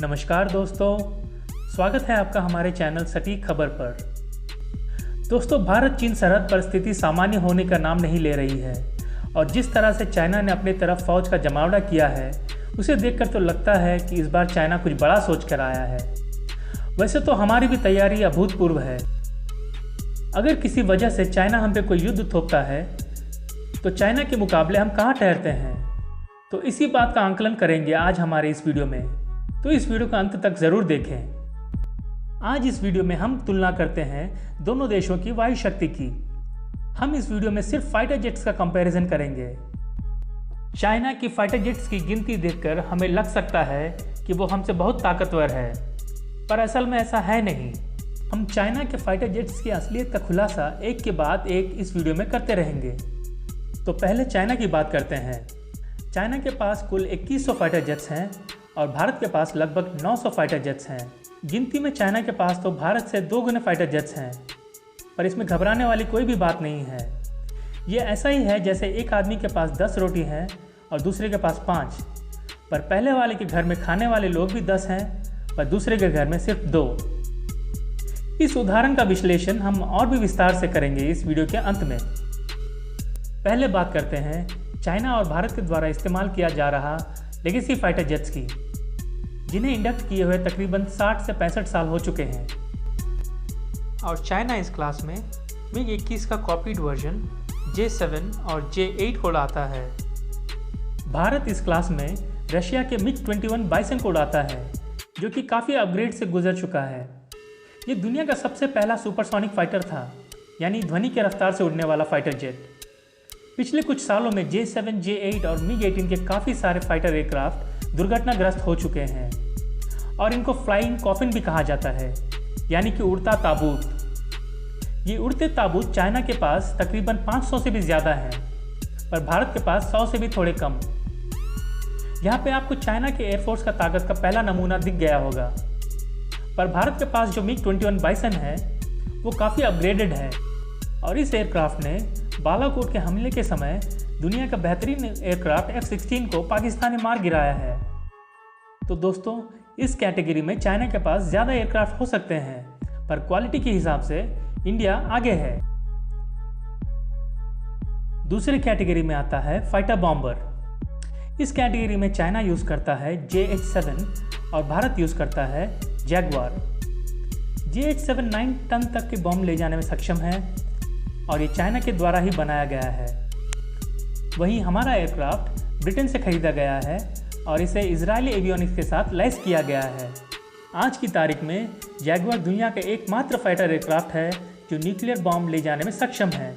नमस्कार दोस्तों, स्वागत है आपका हमारे चैनल सटीक खबर पर। दोस्तों, भारत चीन सरहद पर स्थिति सामान्य होने का नाम नहीं ले रही है और जिस तरह से चाइना ने अपनी तरफ फौज का जमावड़ा किया है उसे देखकर तो लगता है कि इस बार चाइना कुछ बड़ा सोच कर आया है। वैसे तो हमारी भी तैयारी अभूतपूर्व है। अगर किसी वजह से चाइना हम पे कोई युद्ध थोपता है तो चाइना के मुकाबले हम कहाँ ठहरते हैं, तो इसी बात का आंकलन करेंगे आज हमारे इस वीडियो में। तो इस वीडियो का अंत तक ज़रूर देखें। आज इस वीडियो में हम तुलना करते हैं दोनों देशों की वायु शक्ति की। हम इस वीडियो में सिर्फ फाइटर जेट्स का कंपैरिजन करेंगे। चाइना की फाइटर जेट्स की गिनती देखकर हमें लग सकता है कि वो हमसे बहुत ताकतवर है, पर असल में ऐसा है नहीं। हम चाइना के फाइटर जेट्स की असलियत का खुलासा एक के बाद एक इस वीडियो में करते रहेंगे। तो पहले चाइना की बात करते हैं। चाइना के पास कुल 2100 फाइटर जेट्स हैं और भारत के पास लगभग 900 फाइटर जेट्स हैं। गिनती में चाइना के पास तो भारत से 2 गुने फाइटर जेट्स हैं, पर इसमें घबराने वाली कोई भी बात नहीं है। ये ऐसा ही है जैसे एक आदमी के पास 10 रोटी हैं और दूसरे के पास 5, पर पहले वाले के घर में खाने वाले लोग भी 10 हैं पर दूसरे के घर में सिर्फ 2। इस उदाहरण का विश्लेषण हम और भी विस्तार से करेंगे इस वीडियो के अंत में। पहले बात करते हैं चाइना और भारत के द्वारा इस्तेमाल किया जा रहा लेगेसी फाइटर जेट्स की, जिन्हें इंडक्ट किए हुए तकरीबन 60 से 65 साल हो चुके हैं। और चाइना इस क्लास में MiG-21 का कॉपीड वर्जन J7 और J8 को उड़ाता है। भारत इस क्लास में रशिया के MiG-21 बाइसन को उड़ाता है, जो कि काफ़ी अपग्रेड से गुजर चुका है। ये दुनिया का सबसे पहला सुपरसोनिक फाइटर था, यानी ध्वनि की रफ्तार से उड़ने वाला फाइटर जेट। पिछले कुछ सालों में J7, J8 और MiG-18 के काफ़ी सारे फाइटर एयरक्राफ्ट दुर्घटनाग्रस्त हो चुके हैं और इनको फ्लाइंग कॉफिन भी कहा जाता है, यानी कि उड़ता ताबूत। ये उड़ते ताबूत चाइना के पास तकरीबन 500 से भी ज़्यादा हैं, पर भारत के पास 100 से भी थोड़े कम। यहाँ पे आपको चाइना के एयरफोर्स का ताकत का पहला नमूना दिख गया होगा, पर भारत के पास जो MiG-21 बाइसन है वो काफ़ी अपग्रेडेड है और इस एयरक्राफ्ट ने बालाकोट के हमले के समय दुनिया का बेहतरीन एयरक्राफ्ट F-16 को पाकिस्तान ने मार गिराया है। तो दोस्तों, इस कैटेगरी में चाइना के पास ज़्यादा एयरक्राफ्ट हो सकते हैं, पर क्वालिटी के हिसाब से इंडिया आगे है। दूसरी कैटेगरी में आता है फाइटर बॉम्बर। इस कैटेगरी में चाइना यूज़ करता है JH-7 और भारत यूज़ करता है जैगवार। JH-7 9 टन तक के बॉम्ब ले जाने में सक्षम है और ये चाइना के द्वारा ही बनाया गया है। वहीं हमारा एयरक्राफ्ट ब्रिटेन से खरीदा गया है और इसे इजरायली एवियोनिक्स के साथ लैस किया गया है। आज की तारीख में जैगवार दुनिया का एकमात्र फाइटर एयरक्राफ्ट है जो न्यूक्लियर बॉम्ब ले जाने में सक्षम है।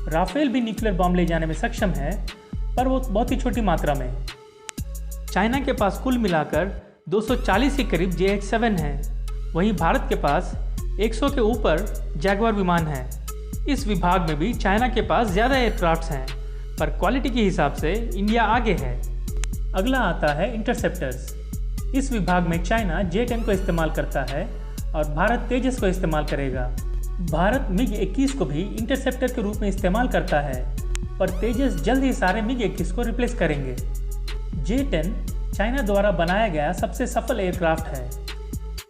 राफेल भी न्यूक्लियर बॉम्ब ले जाने में सक्षम है, पर वो बहुत ही छोटी मात्रा में। चाइना के पास कुल मिलाकर 240 के करीब JH-7 हैं, वहीं भारत के पास 100 के ऊपर जैगवार विमान हैं। इस विभाग में भी चाइना के पास ज़्यादा एयरक्राफ्ट्स हैं, पर क्वालिटी के हिसाब से इंडिया आगे है। अगला आता है इंटरसेप्टर्स। इस विभाग में चाइना J-10 को इस्तेमाल करता है और भारत तेजस को इस्तेमाल करेगा। भारत MiG-21 को भी इंटरसेप्टर के रूप में इस्तेमाल करता है, पर तेजस जल्द ही सारे MiG-21 को रिप्लेस करेंगे। J-10 चाइना द्वारा बनाया गया सबसे सफल एयरक्राफ्ट है।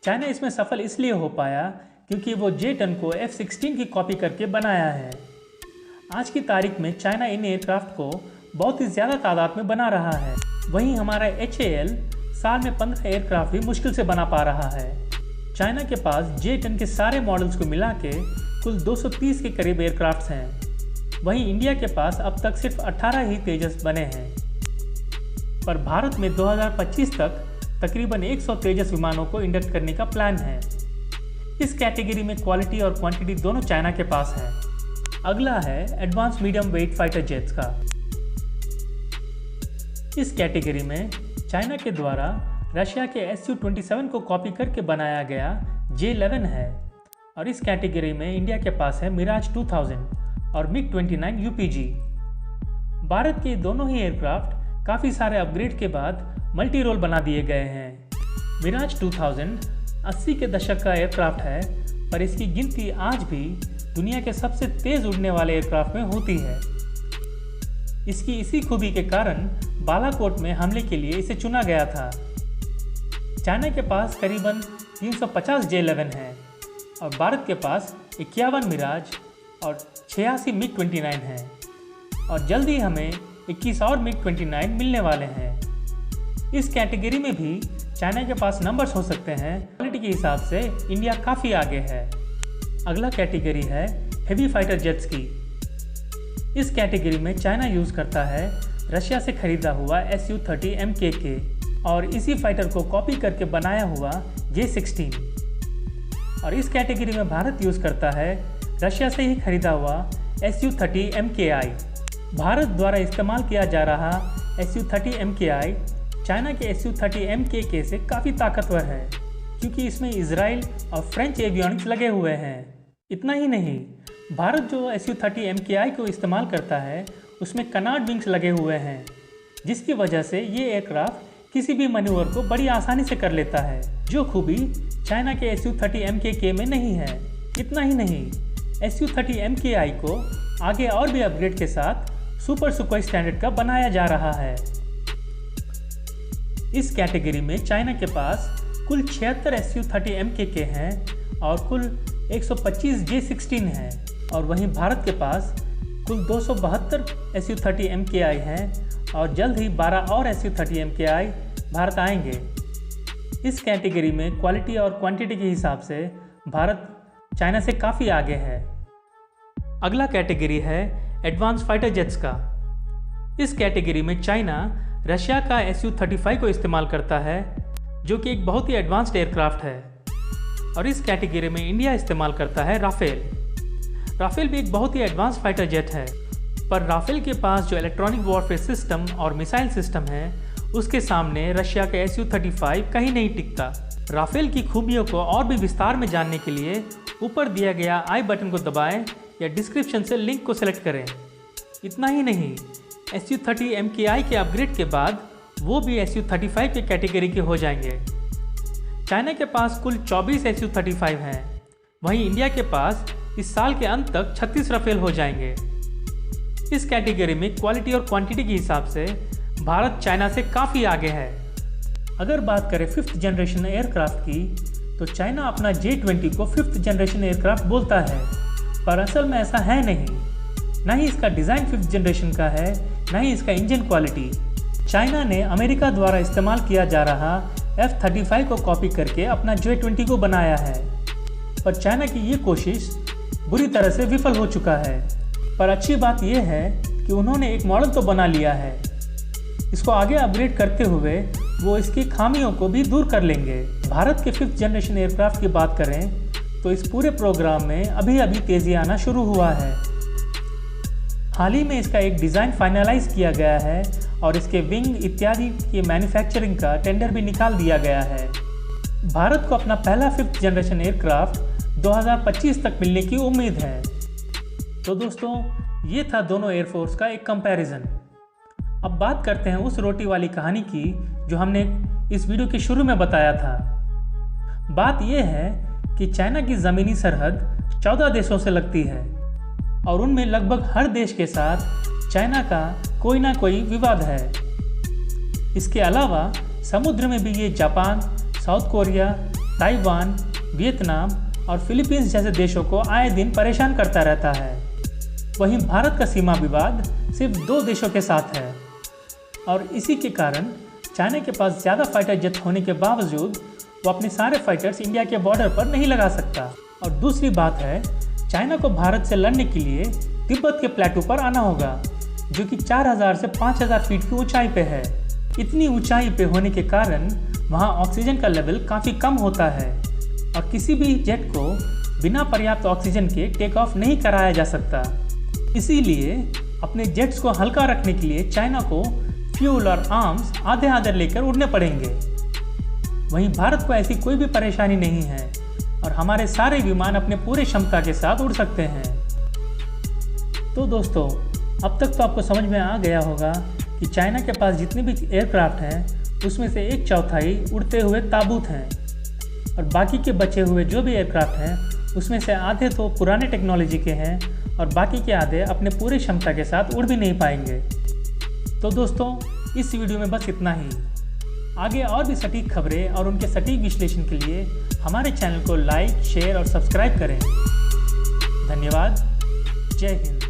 चाइना इसमें सफल इसलिए हो पाया क्योंकि वो J-10 को F-16 की कॉपी करके बनाया है। आज की तारीख में चाइना इन एयरक्राफ्ट को बहुत ही ज़्यादा तादाद में बना रहा है। वहीं हमारा HAL साल में 15 एयरक्राफ्ट भी मुश्किल से बना पा रहा है। चाइना के पास J-10 के सारे मॉडल्स को मिला के कुल 230 के करीब एयरक्राफ्ट्स हैं। वहीं इंडिया के पास अब तक सिर्फ 18 ही तेजस बने हैं, पर भारत में 2025 तक तकरीबन 100 तेजस विमानों को इंडक्ट करने का प्लान है। इस कैटेगरी में क्वालिटी और क्वांटिटी दोनों चाइना के पास है। अगला है advance medium wait fighter jets का। इस कैटेगरी में चाइना के द्वारा रशिया के Su-27 को कॉपी करके बनाया गया J-11 है और इस कैटेगरी में इंडिया के पास है मिराज 2000 और MiG-29 UPG। भारत के दोनों ही एयरक्राफ्ट काफ़ी सारे अपग्रेड के बाद मल्टी रोल बना दिए गए हैं। मिराज 2000 80 के दशक का एयरक्राफ्ट है, पर इसकी गिनती आज भी दुनिया के सबसे तेज़ उड़ने वाले एयरक्राफ्ट में होती है। इसकी इसी खूबी के कारण बालाकोट में हमले के लिए इसे चुना गया था। चाइना के पास करीबन 350 J-11 हैं और भारत के पास 51 मिराज और 86 MiG-29 हैं और जल्द ही हमें 21 और MiG-29 मिलने वाले हैं। इस कैटेगरी में भी चाइना के पास नंबर्स हो सकते हैं, क्वालिटी के हिसाब से इंडिया काफ़ी आगे है। अगला कैटेगरी है हेवी फाइटर जेट्स की। इस कैटेगरी में चाइना यूज़ करता है रशिया से खरीदा हुआ Su-30 MKK और इसी फाइटर को कॉपी करके बनाया हुआ J-16। और इस कैटेगरी में भारत यूज़ करता है रशिया से ही खरीदा हुआ Su-30 MKI। भारत द्वारा इस्तेमाल किया जा रहा Su-30 MKI चाइना के Su-30 MKK से काफ़ी ताकतवर है, क्योंकि इसमें इजराइल और फ्रेंच एवियोनिक्स लगे हुए हैं। इतना ही नहीं, भारत जो Su-30 MKI को इस्तेमाल करता है उसमें कनार्ड विंग्स लगे हुए हैं, जिसकी वजह से ये एयरक्राफ्ट किसी भी मैन्यूवर को बड़ी आसानी से कर लेता है, जो खूबी चाइना के Su-30 MKK में नहीं है। इतना ही नहीं, Su-30 MKI को आगे और भी अपग्रेड के साथ सुपर सुखोई स्टैंडर्ड का बनाया जा रहा है। इस कैटेगरी में चाइना के पास कुल 76 Su-30 MKK हैं और कुल 125 J-16 हैं और वहीं भारत के पास कुल 272 Su-30 MKI हैं और जल्द ही 12 और Su-30 MKI भारत आएंगे। इस कैटेगरी में क्वालिटी और क्वांटिटी के हिसाब से भारत चाइना से काफ़ी आगे है। अगला कैटेगरी है एडवांस फाइटर जेट्स का। इस कैटेगरी में चाइना रशिया का Su-35 को इस्तेमाल करता है, जो कि एक बहुत ही एडवांस्ड एयरक्राफ्ट है। और इस कैटेगरी में इंडिया इस्तेमाल करता है राफेल। राफेल भी एक बहुत ही एडवांस फाइटर जेट है, पर राफेल के पास जो इलेक्ट्रॉनिक वॉरफेयर सिस्टम और मिसाइल सिस्टम है उसके सामने रशिया का Su-35 कहीं नहीं टिकता। राफेल की खूबियों को और भी विस्तार में जानने के लिए ऊपर दिया गया आई बटन को दबाएं या डिस्क्रिप्शन से लिंक को सेलेक्ट करें। इतना ही नहीं, Su-30 MKI के अपग्रेड के बाद वो भी Su-35 के कैटेगरी के हो जाएंगे। चाइना के पास कुल 24 Su-35 हैं, वहीं इंडिया के पास इस साल के अंत तक 36 राफेल हो जाएंगे। इस कैटेगरी में क्वालिटी और क्वांटिटी के हिसाब से भारत चाइना से काफ़ी आगे है। अगर बात करें 5th जनरेशन एयरक्राफ्ट की, तो चाइना अपना J-20 को 5th जनरेशन एयरक्राफ्ट बोलता है, पर असल में ऐसा है नहीं। न ही इसका डिज़ाइन 5th जनरेशन का है, न ही इसका इंजन क्वालिटी। चाइना ने अमेरिका द्वारा इस्तेमाल किया जा रहा F-35 को कॉपी करके अपना J-20 को बनाया है, पर चाइना की ये कोशिश बुरी तरह से विफल हो चुका है। पर अच्छी बात यह है कि उन्होंने एक मॉडल तो बना लिया है। इसको आगे अपग्रेड करते हुए वो इसकी खामियों को भी दूर कर लेंगे। भारत के 5th जनरेशन एयरक्राफ्ट की बात करें तो इस पूरे प्रोग्राम में अभी तेज़ी आना शुरू हुआ है। हाल ही में इसका एक डिज़ाइन फाइनलाइज किया गया है और इसके विंग इत्यादि की मैन्युफैक्चरिंग का टेंडर भी निकाल दिया गया है। भारत को अपना पहला 5th जनरेशन एयरक्राफ्ट 2025 तक मिलने की उम्मीद है। तो दोस्तों, ये था दोनों एयरफोर्स का एक कंपैरिजन। अब बात करते हैं उस रोटी वाली कहानी की जो हमने इस वीडियो के शुरू में बताया था। बात यह है कि चाइना की ज़मीनी सरहद 14 देशों से लगती है और उनमें लगभग हर देश के साथ चाइना का कोई ना कोई विवाद है। इसके अलावा समुद्र में भी ये Japan, south Korea, Taiwan, Vietnam और फिलीपींस जैसे देशों को आए दिन परेशान करता रहता है। वहीं भारत का सीमा विवाद सिर्फ 2 देशों के साथ है और इसी के कारण चाइना के पास ज़्यादा फाइटर जेट होने के बावजूद वो अपने सारे फाइटर्स इंडिया के बॉर्डर पर नहीं लगा सकता। और दूसरी बात है, चाइना को भारत से लड़ने के लिए तिब्बत के प्लेटू पर आना होगा, जो कि 4000 से 5000 फीट की ऊंचाई पे है। इतनी ऊंचाई पे होने के कारण वहाँ ऑक्सीजन का लेवल काफ़ी कम होता है और किसी भी जेट को बिना पर्याप्त ऑक्सीजन के टेक ऑफ नहीं कराया जा सकता। इसीलिए अपने जेट्स को हल्का रखने के लिए चाइना को फ्यूल और आर्म्स आधे आधे लेकर उड़ने पड़ेंगे। वहीं भारत को ऐसी कोई भी परेशानी नहीं है और हमारे सारे विमान अपने पूरे क्षमता के साथ उड़ सकते हैं। तो दोस्तों, अब तक तो आपको समझ में आ गया होगा कि चाइना के पास जितने भी एयरक्राफ्ट हैं उसमें से 1/4 उड़ते हुए ताबूत हैं और बाकी के बचे हुए जो भी एयरक्राफ्ट हैं उसमें से आधे तो पुराने टेक्नोलॉजी के हैं और बाकी के आधे अपने पूरी क्षमता के साथ उड़ भी नहीं पाएंगे। तो दोस्तों, इस वीडियो में बस इतना ही। आगे और भी सटीक खबरें और उनके सटीक विश्लेषण के लिए हमारे चैनल को लाइक, शेयर और सब्सक्राइब करें। धन्यवाद। जय हिंद।